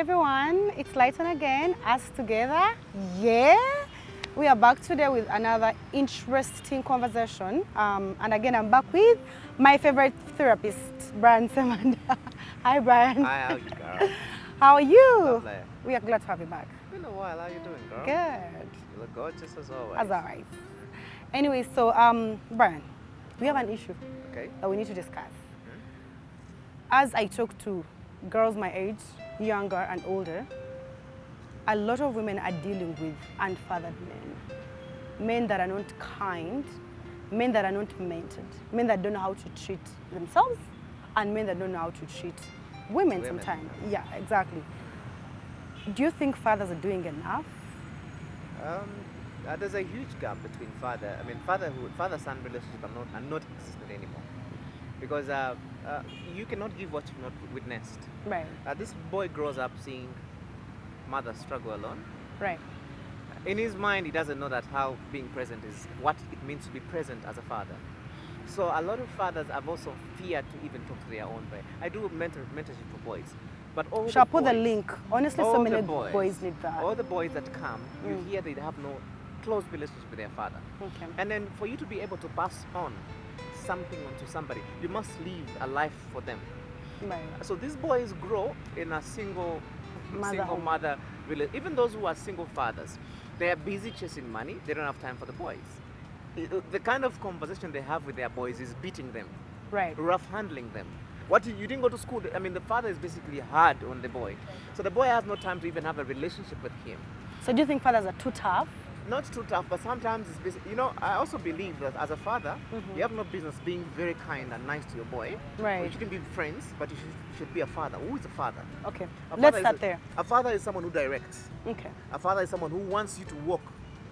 everyone, it's Lighton again, us together, yeah. We are back today with another interesting conversation. And again, I'm back with my favorite therapist, Brian Semanda. Hi, Brian. Hi, how are you, girl? How are you? Lovely. We are glad to have you back. Been a while. How you doing, girl? Good. You look gorgeous as always. As always. Anyway, so Brian, we have an issue Okay. that we need to discuss. As I talk to girls my age, younger and older, a lot of women are dealing with unfathered men. Men that are not kind, men that are not mentored, men that don't know how to treat themselves, and men that don't know how to treat women sometimes. Yeah, exactly. Do you think fathers are doing enough? There's a huge gap between father-son relationships are not existent anymore. Because you cannot give what you've not witnessed. Right. This boy grows up seeing mother struggle alone. Right. In his mind, he doesn't know that how being present is what it means to be present as a father. So a lot of fathers have also feared to even talk to their own boy. I do mentorship for boys, but all Shall I the put the boys- link? Honestly, all so the many boys need that. All the boys that come, you hear they have no close relationship with their father. Okay. And then for you to be able to pass on something onto somebody, you must live a life for them. Right. So these boys grow in a single Motherhood. mother even those who are single fathers, they are busy chasing money, they don't have time for the boys. The kind of conversation they have with their boys is beating them, Right. rough handling them. What you didn't go to school, I mean the father is basically hard on the boy. So the boy has no time to even have a relationship with him. So do you think fathers are too tough? Not too tough, but sometimes it's busy. You know, I also believe that as a father, you have no business being very kind and nice to your boy. Right. You shouldn't be friends, but you should be a father. Who is a father? Okay. A Let's father start is there. A father is someone who directs. Okay. A father is someone who wants you to walk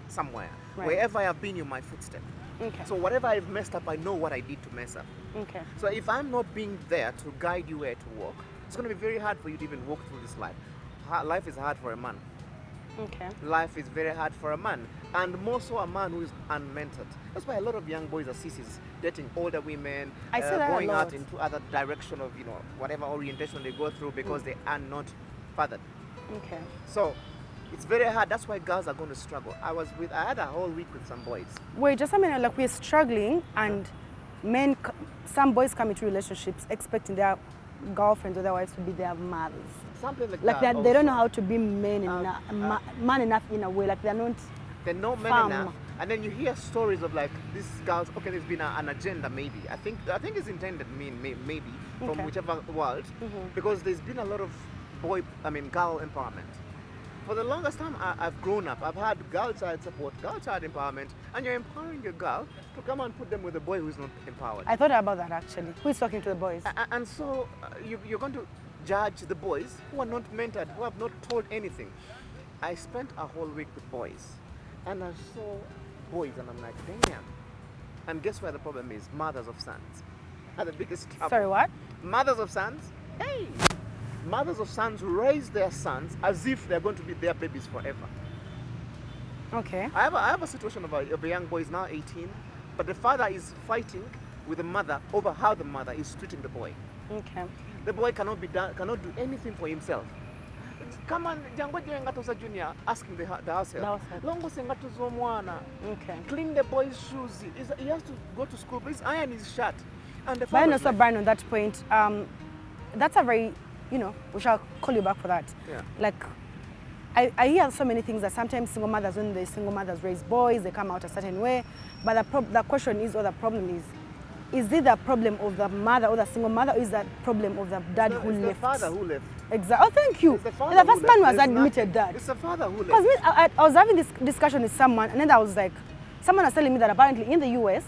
somewhere. Right. Wherever I have been in my footstep. Okay. So whatever I've messed up, I know what I did to mess up. Okay. So if I'm not being there to guide you where to walk, it's going to be very hard for you to even walk through this life. Life is hard for a man. Okay. Life is very hard for a man, and more so a man who is unmentored. That's why a lot of young boys are sissies, dating older women, I see that a going out lot. into other direction of whatever orientation they go through because they are not fathered. Okay. So it's very hard. That's why girls are going to struggle. I had a whole week with some boys. Wait, just a minute. Like we're struggling, and some boys come into relationships expecting their girlfriends or their wives to be their mothers. Something like Like that. they don't know also. how to be man enough in a way. Like they're not. They're not men Farm. enough. And then you hear stories of like these girls. Okay, there's been an agenda maybe. I think it's intended maybe from Okay. whichever world, because there's been a lot of girl empowerment. For the longest time I've grown up, I've had girl child support, girl child empowerment, and you're empowering a girl to come and put them with a boy who's not empowered. I thought about that actually. Who is talking to the boys? And so you're going to judge the boys who are not mentored, who have not told anything. I spent a whole week with boys, and I saw boys, and I'm like, damn. And guess where the problem is? Mothers of sons are the biggest trouble. Sorry, what? Mothers of sons, hey! Mothers of sons raise their sons as if they're going to be their babies forever. Okay. I have a situation of a young boy is now 18, but the father is fighting with the mother over how the mother is treating the boy. Okay. The boy cannot do anything for himself. Come on, jango ngatoza junior, ask him the house help. The house help. Longo sengatuzo mwana. Okay. Clean the boy's shoes. He has to go to school, but his iron is shut. And the But I father know, is so like, Brian, on that point, that's a very, we shall call you back for that. Yeah. Like, I hear so many things that sometimes single mothers, when the single mothers raise boys, they come out a certain way. But the question is, or the problem is it the problem of the mother or the single mother, or is that problem of the dad who it's left? the father who left. Exactly. Oh, thank you. It's the father The who first left. man was There's admitted that. It's the father who Because left. I was having this discussion with someone, and then I was like, someone was telling me that apparently in the US,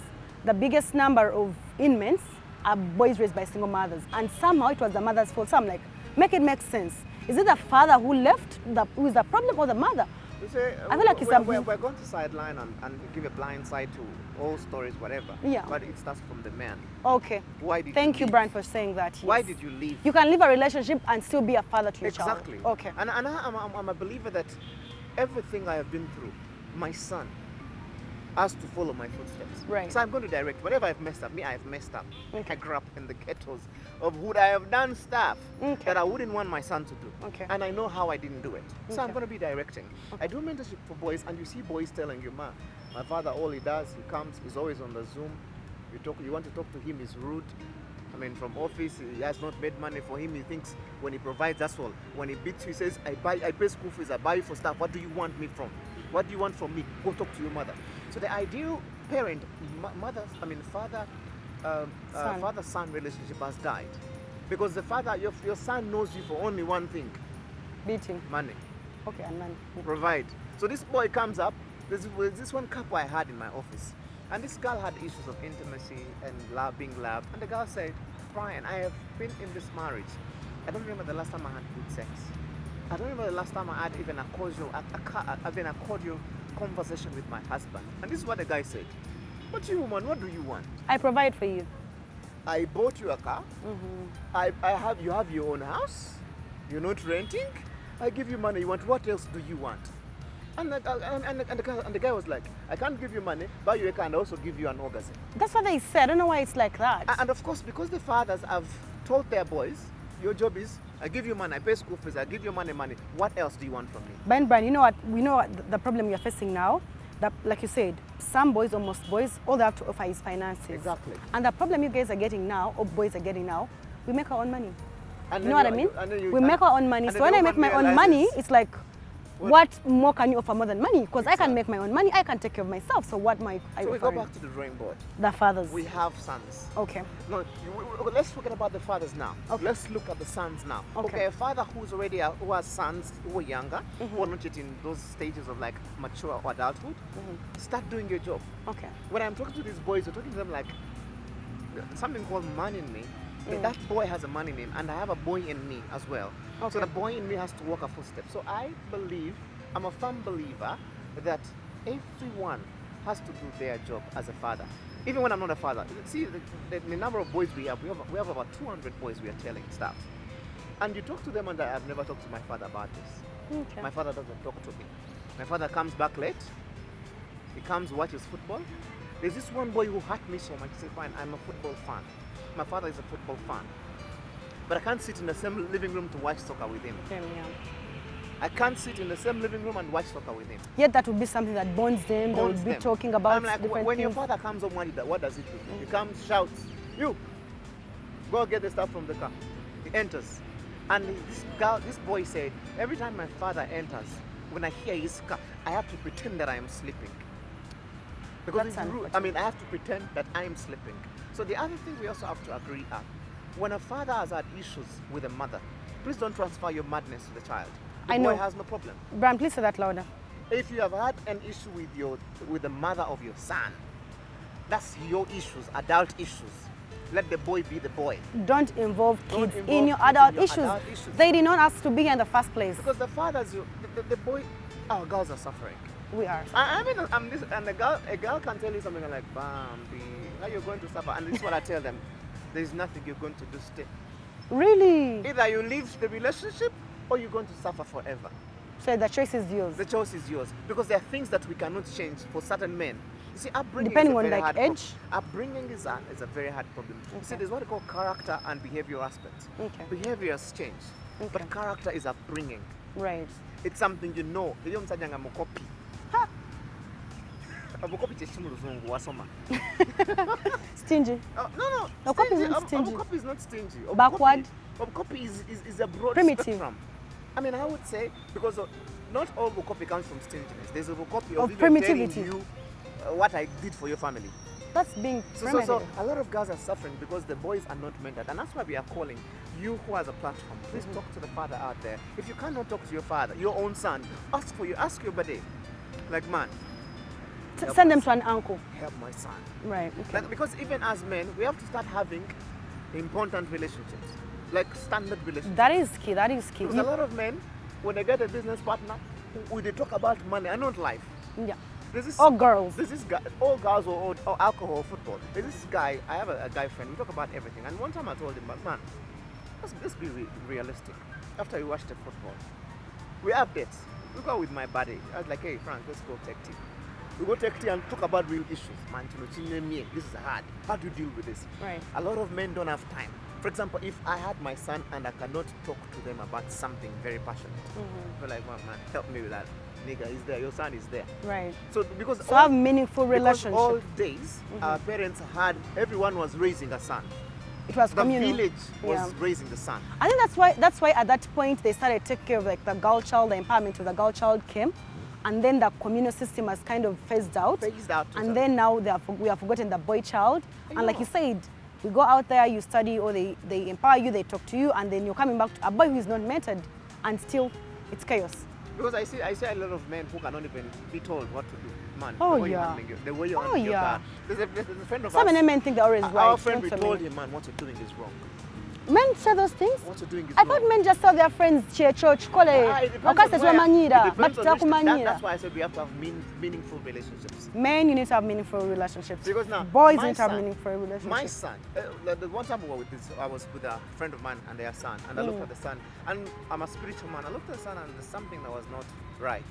the biggest number of inmates are boys raised by single mothers, and somehow it was the mother's fault. So I'm like, make it make sense. Is it the father who left, who is the problem, or the mother? You say, I feel like it's we're going to sideline and give a blind side to all stories, whatever. Yeah. But it starts from the man. Okay. Why did Thank you, leave? Brian, for saying that. Yes. Why did you leave? You can live a relationship and still be a father to your child. Exactly. Okay. And I'm a believer that everything I have been through, my son, has to follow my footsteps. Right. So I'm going to direct. Whatever I've messed up, I've messed up. Okay. I grew up in the ghettos of hood. I have done stuff Okay. that I wouldn't want my son to do. Okay. And I know how I didn't do it. So I'm Okay. going to be directing. I do mentorship for boys, and you see boys telling you, my father, all he does, he comes, he's always on the Zoom. You want to talk to him, he's rude. I mean, from office, he has not made money for him. He thinks when he provides, that's all. When he beats you, he says, I pay school fees, I buy you for stuff. What do you want me from? What do you want from me? Go talk to your mother. So the ideal parent, father-son relationship has died. Because the father, your son knows you for only one thing, Beating. money. Okay, and money. Provide. So this boy comes up. There's this one couple I had in my office, and this girl had issues of intimacy and being loved. And the girl said, Brian, I have been in this marriage. I don't remember the last time I had good sex. I don't remember the last time I had even a cordial conversation with my husband. And this is what the guy said. But you, woman, what do you want? I provide for you. I bought you a car. You have your own house. You're not renting. I give you money. You want, what else do you want? And the guy was like, I can't give you money, buy you a car and also give you an orgasm. That's what they said. I don't know why it's like that. And of course, because the fathers have told their boys, your job is, I give you money, I pay school fees, I give you money. What else do you want from me? Brian, you know what? We know what the problem you're facing now. That, like you said, some boys or most boys, all they have to offer is finances. Exactly. And the problem you guys are getting now, or boys are getting now, we make our own money. And You know what I mean? We make our own money. and So then when the I make my woman own money, realizes- it's like, what more can you offer more than money? Because I can Exactly. make my own money, I can take care of myself. So what might I So we go offering? back to the drawing board. The fathers. We have sons. Okay. No, let's forget about the fathers now. Okay. Let's look at the sons now. Okay. A father who has sons who are younger, who are not yet in those stages of like mature or adulthood, start doing your job. Okay. When I'm talking to these boys, I'm talking to them like something called man in me. That boy has a man in him, and I have a boy in me as well. Okay. So the boy in me has to walk a footstep. So I'm a firm believer that everyone has to do their job as a father. Even when I'm not a father. See, the number of boys we have about 200 boys we are telling stuff. And you talk to them, and I've never talked to my father about this. Okay. My father doesn't talk to me. My father comes back late. He comes, watches football. There's this one boy who hurt me so much. He said, fine, I'm a football fan. My father is a football fan. But I can't sit in the same living room to watch soccer with him. Yeah. I can't sit in the same living room and watch soccer with him. Yet that would be something that bonds them. They would be talking about I'm like, different when your things. father comes home, what does he do? He comes, shouts, you, go get the stuff from the car. He enters. And this boy said, every time my father enters, when I hear his car, I have to pretend that I am sleeping. Because That's it's rude. unfortunate. I have to pretend that I am sleeping. So the other thing we also have to agree on, when a father has had issues with a mother, please don't transfer your madness to the child. The I boy know. has no problem. Brian, please say that louder. If you have had an issue with the mother of your son, that's your issues, adult issues. Let the boy be the boy. Don't involve Don't kids involve in your kids adult in your issues. adult issues. They did not ask to be here in the first place. Because the fathers, the boy, our girls are suffering. We are. And a girl can tell you something like, Bambi, now you're going to suffer. And this is what I tell them. There's nothing you're going to do, stay. Really? Either you leave the relationship or you're going to suffer forever. So the choice is yours. The choice is yours. Because there are things that we cannot change for certain men. You see, upbringing Depending is a on, very like, hard age? Upbringing is a very hard problem. You see, Okay. there's what we call character and behavioral aspects. Okay. Behaviors change. Okay. But character is upbringing. Right. It's something you know. Iyo musajja nga mukopi. Ha! Obukopi kye ki mu luzungu wasoma? Stingy. No. Obukopi is Stingy. not stingy. Obukopi is not stingy. Obukopi- Backward. Obukopi is a broad Primitive. spectrum. I mean, I would say, because not all Bukopi comes from stinginess. There's a Bukopi Of of even primitivity. telling you what I did for your family. That's being So primitive. a lot of girls are suffering because the boys are not mentored. And that's why we are calling you who has a platform. Please talk to the father out there. If you cannot talk to your father, your own son, ask your buddy. Like, man, Send them to an uncle. help my son. Right. Okay. Like, because even as men, we have to start having important relationships. Like standard relationships. That is key. That is key. Because a lot of men, when they get a business partner, they talk about money and not life. Yeah. There's this, Or girls. There's this guy, all girls or alcohol or football. There's this guy, I have a guy friend, we talk about everything. And one time I told him, man, let's be realistic. After we watch the football, we have dates. We go with my buddy. I was like, hey, Frank, let's go take tea. We go take tea and talk about real issues. Man, this is hard. How do you deal with this? Right. A lot of men don't have time. For example, if I had my son and I cannot talk to them about something very passionate, they're like, man, help me with that. Nigga is there, your son is there. Right. So because have meaningful relationships. All days, our parents everyone was raising a son. It was The communal. village was raising the son. I think that's why at that point they started taking care of like the girl child, the empowerment of the girl child came, and then the communal system has kind of phased out. Totally. And then now we have forgotten the boy child. And like you said, we go out there, you study, or they empower you, they talk to you, and then you're coming back to a boy who is not mentored, and still it's chaos. Because I see a lot of men who cannot even be told what to do. Man, Oh, the way yeah. you're handling the way you're handling your yeah. car. There's a friend of Some ours. men think they're always right. Our friend, not we so told many. him, man, what you're doing is wrong. Men say those things? What you're doing is I wrong. thought men just tell their friends, church, kole, It depends on okase where- manyira, it but depends on which- manyira. That's why I said we have to have meaningful relationships. Men, you need to have meaningful relationships. Because now, boys my need to have son- meaningful relationships. My son, the one time I was with a friend of mine and their son, and I looked at the son, and I'm a spiritual man. I looked at the son, and there's something that was not right.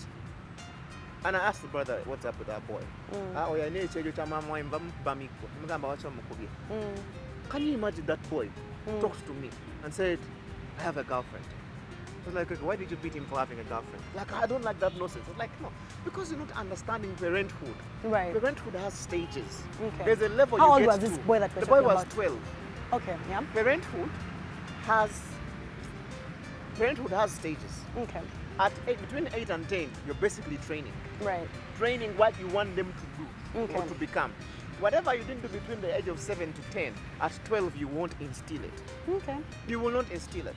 And I asked the brother, what's up with that boy? Can you imagine that boy talks to me and said, I have a girlfriend? I was like, okay, why did you beat him for having a girlfriend? Like, I don't like that nonsense. I was like, no, because you're not understanding parenthood. Right. Parenthood has stages. Okay. There's a level How you old get was to. this boy that we're The boy talking was about? 12. Okay, yeah. Parenthood has stages. Okay, Between 8 and 10, you're basically training. right. Training what you want them to do or Okay. to become. Whatever you didn't do between the age of 7 to 10, at 12 you won't instill it. Okay. You will not instill it.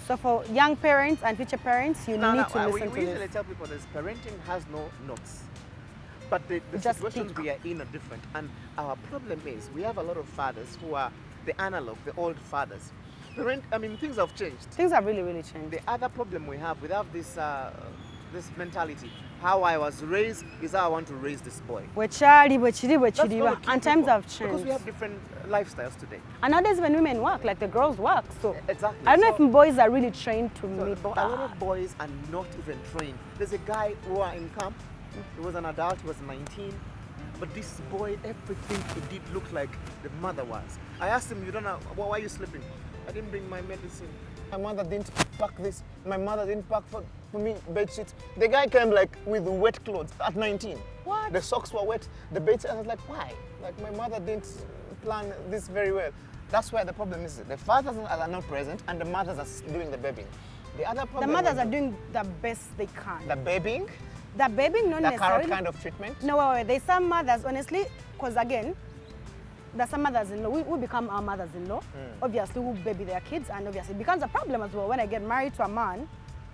So for young parents and future parents, you need to listen we to usually this. tell people this: parenting has no notes, but the Just situations speak. we are in are different. And our problem is we have a lot of fathers who are the analog, the old fathers. Things have changed. Things have really, really changed. The other problem we have this mentality, how I was raised is how I want to raise this boy. And That's gonna kill times have people, changed. because we have different lifestyles today. And nowadays when women work, like the girls work. So Exactly. I don't know So- if boys are really trained to So, meet a lot that. of boys are not even trained. There's a guy who are in camp. He was an adult. He was 19. But this boy, everything he did looked like the mother was. I asked him, "You don't know why are you sleeping?" I didn't bring my medicine. My mother didn't pack this. My mother didn't pack for me bed sheets. The guy came like with wet clothes at 19. What? The socks were wet. The bed sheets. I was like, why? Like my mother didn't plan this very well. That's where the problem is. The fathers are not present, and the mothers are doing the babying. The other The problem. mothers are doing the best they can. the babying, The babying, not the necessarily. carrot kind of treatment. No, wait. There's some mothers, honestly, because again, there's some mothers-in-law. We become our mothers-in-law, obviously, who baby their kids, and obviously it becomes a problem as well when I get married to a man,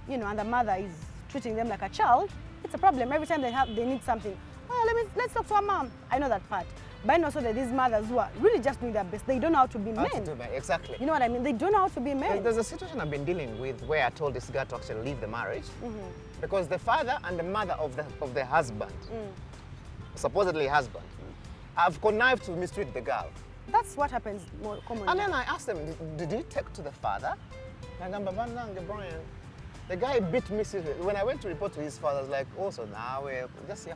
and the mother is treating them like a child. It's a problem. Every time they need something. Oh, let's talk to our mom. I know that part. But I know also that these mothers who are really just doing their best, they don't know how to be How men. to do that, exactly. You know what I mean? They don't know how to be men. There's a situation I've been dealing with where I told this girl to actually leave the marriage because the father and the mother of the husband, supposedly husband, have connived to mistreat the girl. That's what happens more commonly. And then I asked them, did he take to the father? The guy beat me seriously. When I went to report to his father, I was like, also now, just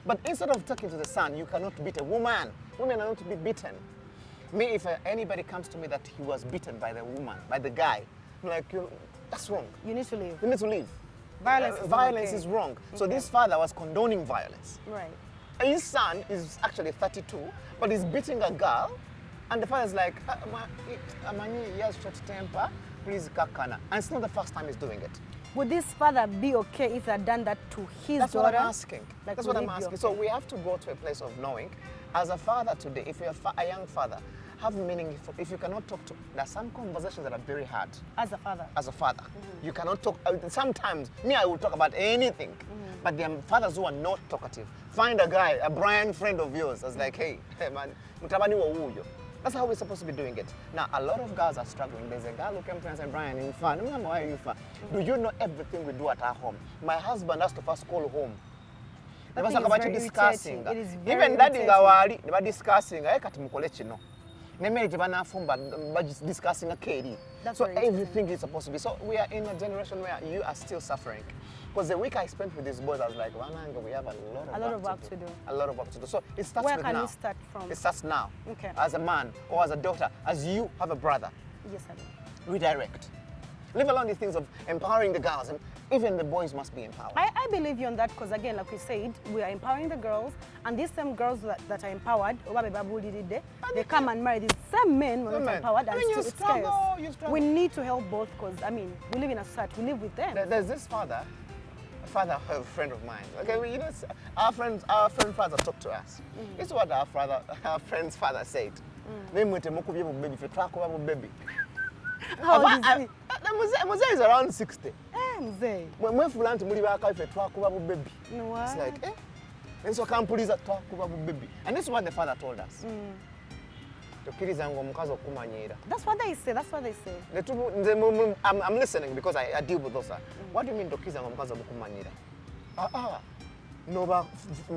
but instead of talking to the son, you cannot beat a woman. Women are not to be beaten. Me, if anybody comes to me that he was beaten by the woman, by the guy, I'm like, that's wrong. You need to leave. You need to leave. Violence is is wrong. So Okay. this father was condoning violence. Right. His son is actually 32, but he's beating a girl, and the father's like, he has short temper, please kakana. And it's not the first time he's doing it. Would this father be okay if he had done that to his That's daughter? what I'm asking. Like, That's would what he I'm be asking. okay? So we have to go to a place of knowing, as a father today, if you're a young father, have meaningful. If you cannot talk to, there's some conversations that are very hard. As a father. As a father, you cannot talk. Sometimes me, I will talk about anything, but there are fathers who are not talkative. Find a guy, a Brian friend of yours, that's like, hey man, mutabani wa huyo. That's how we're supposed to be doing it. Now, a lot of girls are struggling. There's a girl who came to me and said, Brian, in fun, why are you fun? Do you know everything we do at our home? My husband has to first call home. That thing is very discussing. irritating. It is very Even daddy irritating. gawali, they were discussing. I can't mukole chino. discussing a KD. That's So very interesting. everything is supposed to be. So we are in a generation where you are still suffering. Because the week I spent with these boys, I was like, we have a lot of work to do. A lot of work to do. So it starts Where with can now. we start from? It starts now. Okay. As a man or as a daughter, as you have a brother. Yes, I do. Redirect. Leave alone these things of empowering the girls, and even the boys must be empowered. I believe you on that because, again, like we said, we are empowering the girls, and these same girls that are empowered, they come and marry these same men who are not empowered, and still it's chaos. We need to help both because, I mean, we live in a society, we live with them. There's this father, a friend of mine. Okay, well, you know, our friend father talked to us. This is what our friend's father said. Baby. How old is he? Mzee is around 60. Mzee. When Fulanti muli bakaife twakuba bu baby. No, It's like, and so kampuliza twakuba bu baby. And this is what the father told us. Tokiriza ngo omukazi okumanyira. That's what they say. That's what they say. I'm listening because I deal with those. What do you mean tokiriza ngo omukazi okumanyira? Noba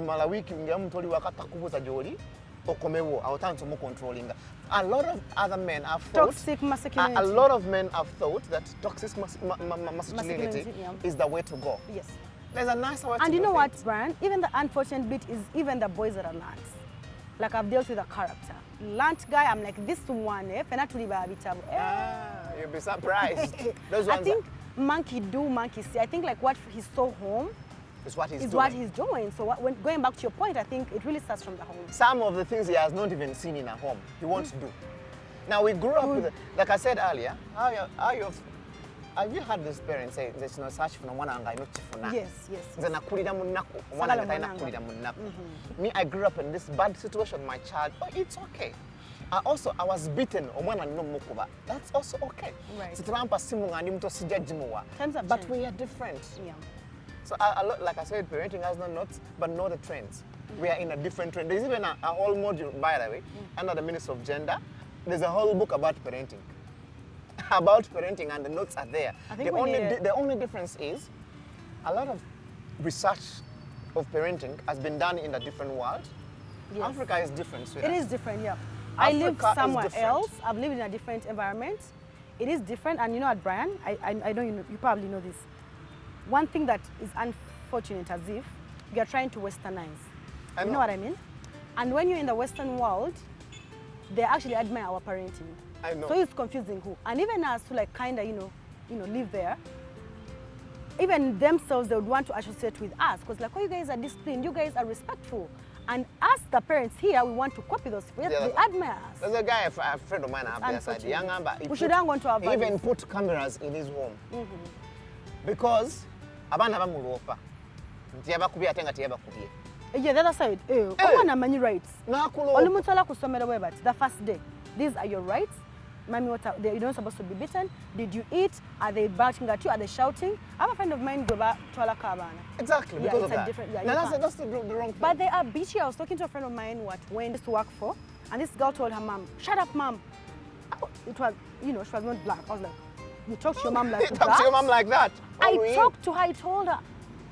mala wiki ngira mutoli wakatakubuza joli okomewo awutanso mu controlling. A lot of other men have thought Toxic masculinity. a lot of men have thought that toxic masculinity is the way to go. Yes. There's a nicer way to And you know do what, things. Brian? Even the unfortunate bit is even the boys that are lance. Like I've dealt with a character. Lance guy, I'm like, this one, You'll be surprised. Those I ones think monkey do, monkey see. I think like what he saw home is what he's is doing. what he's doing. So when going back to your point, I think it really starts from the home. Some of the things he has not even seen in a home, he wants to do. Now we grew up with, like I said earlier, have you had this parent say there's no such for one and I not for now? Yes, yes. Me, I grew up in this bad situation, my child, but it's okay. I was beaten on one and no mukuba. That's also okay. Right. But we are different. Yeah. So like I said, parenting has no notes, but know the trends. We are in a different trend. There's even a whole module, by the way, under the Ministry of Gender. There's a whole book about parenting. About parenting, and the notes are there. I think The only difference is a lot of research of parenting has been done in a different world. Yes. Africa is different, sweetheart. It is different, yeah. I live Africa is somewhere different. else. I've lived in a different environment. It is different, and you know what, Brian? I know you probably know this. One thing that is unfortunate, as if you are trying to westernize. You know what I mean? And when you're in the Western world, they actually admire our parenting. I know. So it's confusing who. And even us who like kind of, live there, even themselves, they would want to associate with us because like, oh, you guys are disciplined, you guys are respectful. And us, the parents here, we want to copy those. They admire us. There's a guy, a friend of mine up there, said, young Amber, we should hang on to our he values. even put cameras in his home. Because abana bamulopa. Ntiyabakubye ate nga tiyabakubye. Yeah, the other side. Omwana amanyi rights. Nakulopa. Olimutwala kusomera bwe bati. The first day. These are your rights. Mami, you're not supposed to be beaten. Did you eat? Are they barking at you? Are they shouting? I have a friend of mine go back to Alakabana. Exactly, because of that. That's the wrong thing. But they are bitchy. I was talking to a friend of mine who went to work for, and this girl told her mom, "Shut up, mom." It was, she was not black. I was like, "You talk to your mom like that?" Talk to your mom like that. I talked to her. I told her,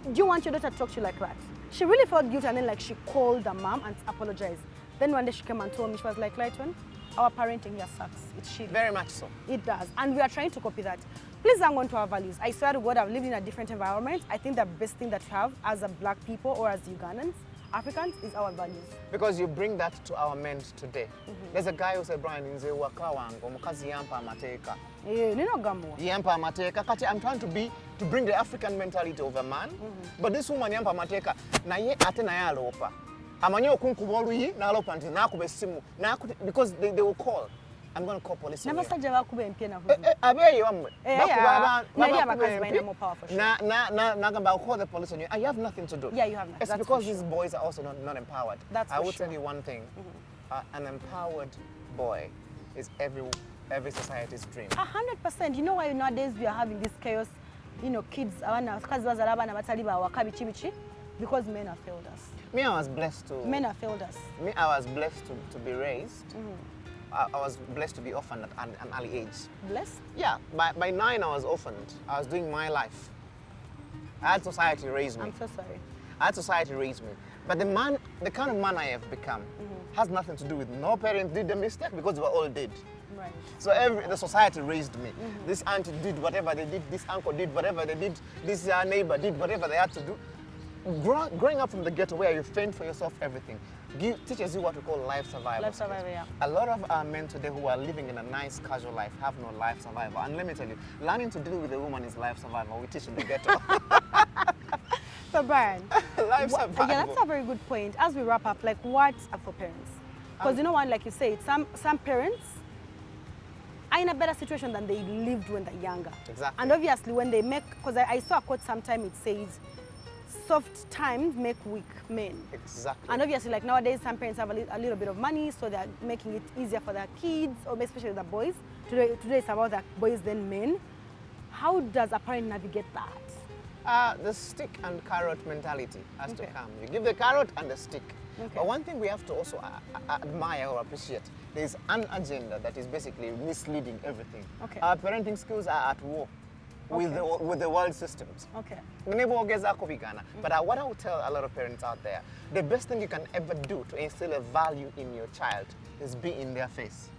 "Do you want your daughter to talk to you like that?" She really felt guilty, and then like she called the mom and apologized. Then one day she came and told me, she was like, "Lighton, our parenting here sucks. It's shitty." Very much so. It does. And we are trying to copy that. Please hang on to our values. I swear to God, I've lived in a different environment. I think the best thing that we have as a black people or as Ugandans, Africans, is our values. Because you bring that to our men today. There's a guy who said, Brian, nze wakawango, omukazi yampa amateeka. Yampa amateeka. Kati I'm trying to bring the African mentality of a man. But this woman yampa amateeka, naye ate naye aloopa. Amanyi okunkuba oluyi n'aloopa nti naakuba essimu. Because they will call. I'm going to call police. N'abasajja bakuba empya nabo. Abeeyo wammwe. I'll call the police on you. You have nothing to do. Yeah, you have nothing. It's because these boys are also not empowered. I will tell you one thing. An empowered boy is every society's dream. 100%. You know why nowadays we are having this chaos? Kids, because men have failed us. Me, I was blessed to. Men have failed us. Me, I was blessed to be raised. I was blessed to be orphaned at an early age. Blessed? Yeah, by 9 I was orphaned. I was doing my life. I had society raise me. I'm so sorry. I had society raise me. But the kind of man I have become has nothing to do with no parent did a mistake, because we all did. Right. So the society raised me. This auntie did whatever they did, this uncle did whatever they did, this neighbor did whatever they had to do. Growing up from the ghetto where you fend for yourself everything, teaches you what we call life survival. Life survival, yeah. A lot of our men today who are living in a nice casual life have no life survival. And let me tell you, learning to deal with a woman is life survival. We teach in the ghetto. So Brian, Life survival. yeah, that's a very good point. As we wrap up, like what are for parents? Because you know what, like you said, some parents are in a better situation than they lived when they're younger. Exactly. And obviously when they make, because I saw a quote sometime, it says, soft times make weak men. Exactly. And obviously, like nowadays, some parents have a little bit of money, so they're making it easier for their kids, or especially the boys. Today it's about the boys than men. How does a parent navigate that? The stick and carrot mentality has to Okay. come. You give the carrot and the stick. Okay. But one thing we have to also admire or appreciate, there is an agenda that is basically misleading everything. Okay. Our parenting skills are at war with the world systems. Okay. But what I would tell a lot of parents out there, the best thing you can ever do to instill a value in your child is be in their face.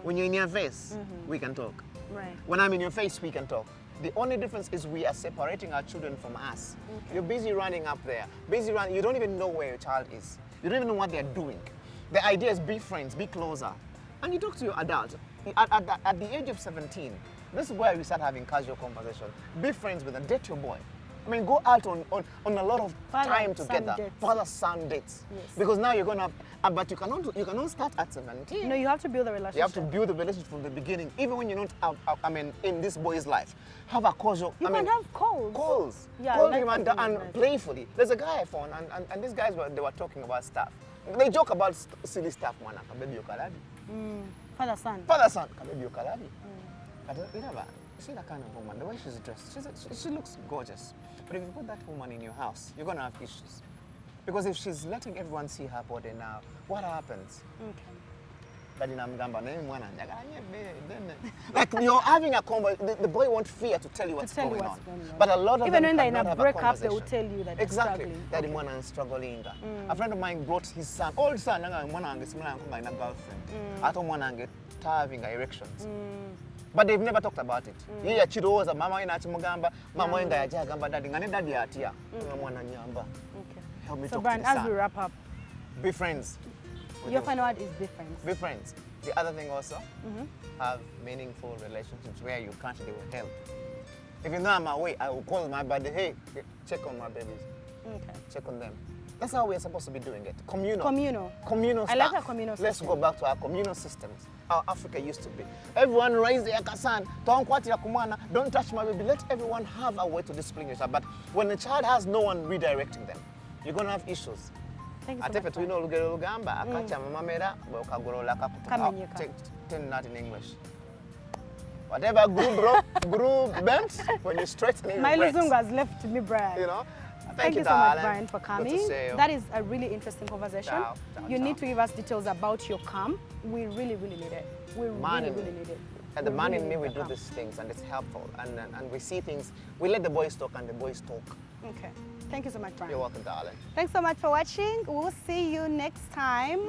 When you're in your face, we can talk. Right. When I'm in your face, we can talk. The only difference is we are separating our children from us. Okay. You're busy running up there, busy running. You don't even know where your child is. You don't even know what they're doing. The idea is be friends, be closer. And you talk to your adult. At the age of 17, this is where we start having casual conversation. Be friends with them, date your boy. I mean, go out on a lot of time together. Father-son dates. Yes. Because now you're going to have, but you cannot start at 17. No, you have to build a relationship. You have to build a relationship from the beginning, even when you don't have, in this boy's life. Have a casual, You can have calls. calls. Yeah, Call like him and that. Nice. playfully. There's a guy I found, and these guys they were talking about stuff. They joke about silly stuff, man. Baby Okalabi. Father, son. Father, son, baby Okalabi. But you know, see that kind of woman, the way she's dressed, she looks gorgeous. But if you put that woman in your house, you're going to have issues. Because if she's letting everyone see her body now, what happens? Okay. Like you're having a conversation, the boy won't fear to tell you what's going on. But a lot of even them when they're in cannot a have breakup, they will conversation. tell you that Exactly. they're That struggling. the man is struggling. A friend of mine brought his son, old son, a girlfriend. I told one having erections. But they've never talked about it. Yeah, chiroza mama ina chimugamba, mama inga ya jagamba daddy ngane daddy atia. Mwana nyamba. Okay. Help me So talk Brian, to the as son. we wrap up, Be friends. with your them. final word is difference. Be friends. The other thing also, have meaningful relationships where you can't deal with help. If you know I'm away, I will call my buddy, hey, check on my babies. Okay. Check on them. That's how we're supposed to be doing it. Communal. Communal. Stuff. I like our communal Let's system. go back to our communal systems, how Africa used to be. Everyone raise their kasan, don't touch my baby. Let everyone have a way to discipline yourself. But when the child has no one redirecting them, you're going to have issues. Thank you so much, Atefe tulina olugero olugamba akacha mamamera bw'okagolola Kamenyeka. tell that in English. Whatever grew bent, when you straighten it, My it breaks. Luzungu has left me, Brian. You know? Thank you so much, Brian, for Good to coming. see you. That is a really interesting conversation. Ciao, ciao, You ciao. need to give us details about your camp. We really need it. We really need it. At the We man really in me, need we the do camp. these things, and it's helpful. And we see things. We let the boys talk, and the boys talk. Okay. Thank you so much, Brian. You're welcome, darling. Thanks so much for watching. We'll see you next time.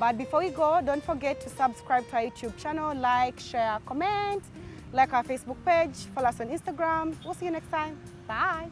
But before we go, don't forget to subscribe to our YouTube channel, like, share, comment, like our Facebook page, follow us on Instagram. We'll see you next time. Bye.